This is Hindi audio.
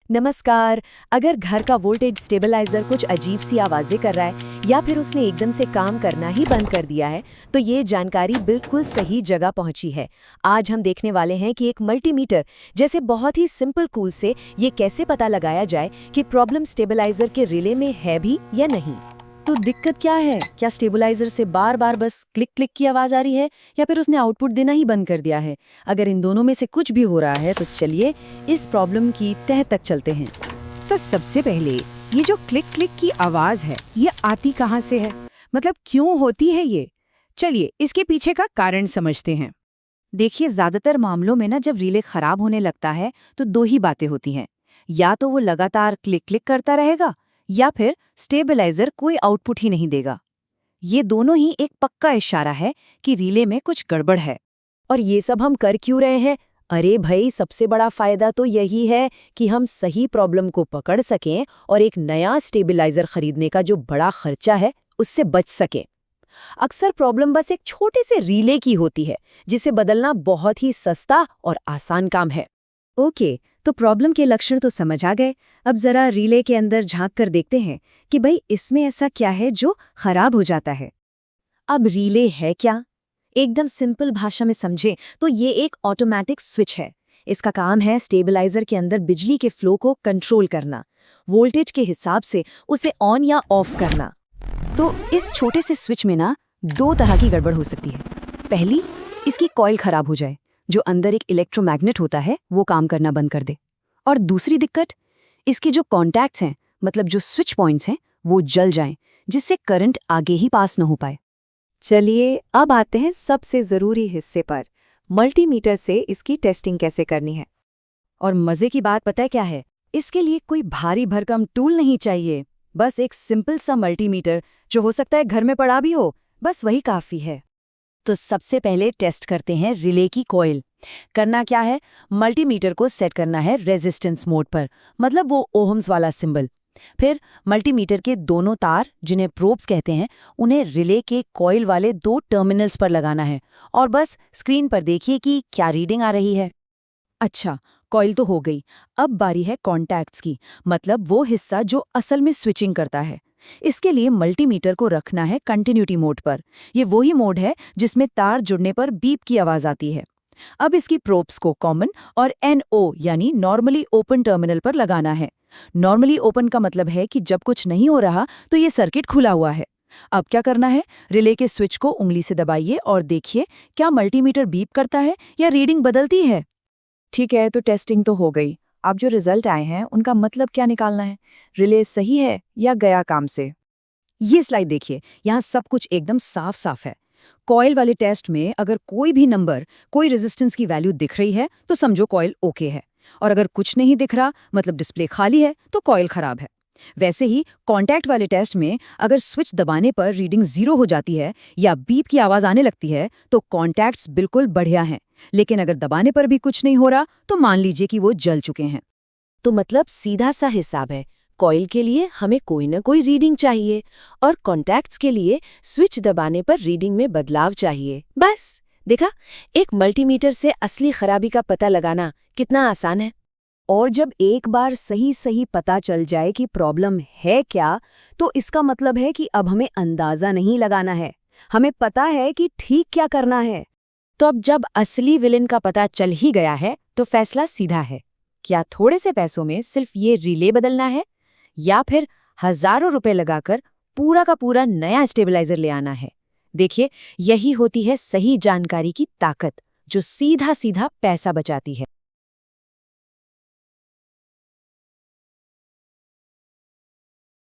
नमस्कार। अगर घर का वोल्टेज स्टेबलाइजर कुछ अजीब सी आवाजें कर रहा है या फिर उसने एकदम से काम करना ही बंद कर दिया है, तो ये जानकारी बिल्कुल सही जगह पहुंची है। आज हम देखने वाले हैं कि एक मल्टीमीटर जैसे बहुत ही सिंपल टूल से ये कैसे पता लगाया जाए कि प्रॉब्लम स्टेबलाइजर के रिले में है भी या नहीं। तो दिक्कत क्या है? क्या स्टेबलाइजर से बार बार बस क्लिक क्लिक की आवाज आ रही है या फिर उसने आउटपुट देना ही बंद कर दिया है? अगर इन दोनों में से कुछ भी हो रहा है तो चलिए इस प्रॉब्लम की तह तक चलते हैं। तो सबसे पहले ये जो क्लिक क्लिक की आवाज है ये आती कहाँ से है, मतलब क्यों होती है ये? चलिए इसके पीछे का कारण समझते हैं। देखिए, ज्यादातर मामलों में ना जब रिले खराब होने लगता है तो दो ही बातें होती हैं। या तो वो लगातार क्लिक क्लिक करता रहेगा या फिर स्टेबलाइजर कोई आउटपुट ही नहीं देगा। ये दोनों ही एक पक्का इशारा है कि रिले में कुछ गड़बड़ है। और ये सब हम कर क्यों रहे हैं? अरे भाई, सबसे बड़ा फायदा तो यही है कि हम सही प्रॉब्लम को पकड़ सकें और एक नया स्टेबलाइजर खरीदने का जो बड़ा खर्चा है उससे बच सकें। अक्सर प्रॉब्लम बस एक छोटे से रिले की होती है जिसे बदलना बहुत ही सस्ता और आसान काम है। ओके, तो प्रॉब्लम के लक्षण तो समझ आ गए। अब जरा रिले के अंदर झांक कर देखते हैं कि भाई इसमें ऐसा क्या है जो खराब हो जाता है। अब रिले है क्या? एकदम सिंपल भाषा में समझें तो ये एक ऑटोमेटिक स्विच है। इसका काम है स्टेबलाइजर के अंदर बिजली के फ्लो को कंट्रोल करना, वोल्टेज के हिसाब से उसे ऑन या ऑफ करना। तो इस छोटे से स्विच में ना दो तरह की गड़बड़ हो सकती है। पहली, इसकी कॉइल खराब हो जाए, जो अंदर एक इलेक्ट्रोमैग्नेट होता है वो काम करना बंद कर दे। और दूसरी दिक्कत, इसके जो कॉन्टैक्ट्स हैं, मतलब जो स्विच पॉइंट्स हैं, वो जल जाएं, जिससे करंट आगे ही पास न हो पाए। चलिए अब आते हैं सबसे ज़रूरी हिस्से पर, मल्टीमीटर से इसकी टेस्टिंग कैसे करनी है। और मजे की बात पता है क्या है? इसके लिए कोई भारी भरकम टूल नहीं चाहिए। बस एक सिंपल सा मल्टीमीटर जो हो सकता है घर में पड़ा भी हो, बस वही काफी है। तो सबसे पहले टेस्ट करते हैं रिले की कॉइल। करना क्या है? मल्टीमीटर को सेट करना है रेजिस्टेंस मोड पर, मतलब वो ओहम्स वाला सिंबल। फिर मल्टीमीटर के दोनों तार, जिन्हें प्रोब्स कहते हैं, उन्हें रिले के कॉइल वाले दो टर्मिनल्स पर लगाना है और बस स्क्रीन पर देखिए कि क्या रीडिंग आ रही है। अच्छा, कॉइल तो हो गई। अब बारी है कॉन्टैक्ट्स की, मतलब वो हिस्सा जो असल में स्विचिंग करता है। इसके लिए मल्टीमीटर को रखना है कंटिन्यूटी मोड पर। ये वही मोड है जिसमें तार जुड़ने पर बीप की आवाज आती है। अब इसकी प्रोब्स को कॉमन और NO यानी नॉर्मली ओपन टर्मिनल पर लगाना है। नॉर्मली ओपन का मतलब है कि जब कुछ नहीं हो रहा तो ये सर्किट खुला हुआ है। अब क्या करना है? रिले के स्विच को उंगली से दबाइए और देखिए क्या मल्टीमीटर बीप करता है या रीडिंग बदलती है। ठीक है, तो टेस्टिंग तो हो गई। अब जो रिजल्ट आए हैं उनका मतलब क्या निकालना है? रिले सही है या गया काम से? ये स्लाइड देखिए, यहाँ सब कुछ एकदम साफ साफ है। कॉइल वाले टेस्ट में अगर कोई भी नंबर, कोई रेजिस्टेंस की वैल्यू दिख रही है तो समझो कॉइल ओके है, और अगर कुछ नहीं दिख रहा, मतलब डिस्प्ले खाली है, तो कॉइल खराब है। वैसे ही कॉन्टैक्ट वाले टेस्ट में अगर स्विच दबाने पर रीडिंग 0 हो जाती है या बीप की आवाज आने लगती है तो कॉन्टैक्ट्स बिल्कुल बढ़िया हैं, लेकिन अगर दबाने पर भी कुछ नहीं हो रहा तो मान लीजिए कि वो जल चुके हैं। तो मतलब सीधा सा हिसाब है, कॉइल के लिए हमें कोई ना कोई रीडिंग चाहिए और कॉन्टैक्ट्स के लिए स्विच दबाने पर रीडिंग में बदलाव चाहिए। बस देखा, एक मल्टीमीटर से असली खराबी का पता लगाना कितना आसान है। और जब एक बार सही सही पता चल जाए कि प्रॉब्लम है क्या, तो इसका मतलब है कि अब हमें अंदाजा नहीं लगाना है, हमें पता है कि ठीक क्या करना है। तो अब जब असली विलेन का पता चल ही गया है तो फैसला सीधा है। क्या थोड़े से पैसों में सिर्फ ये रिले बदलना है या फिर हजारों रुपए लगाकर पूरा का पूरा नया स्टेबलाइजर ले आना है? देखिए, यही होती है सही जानकारी की ताकत, जो सीधा सीधा पैसा बचाती है।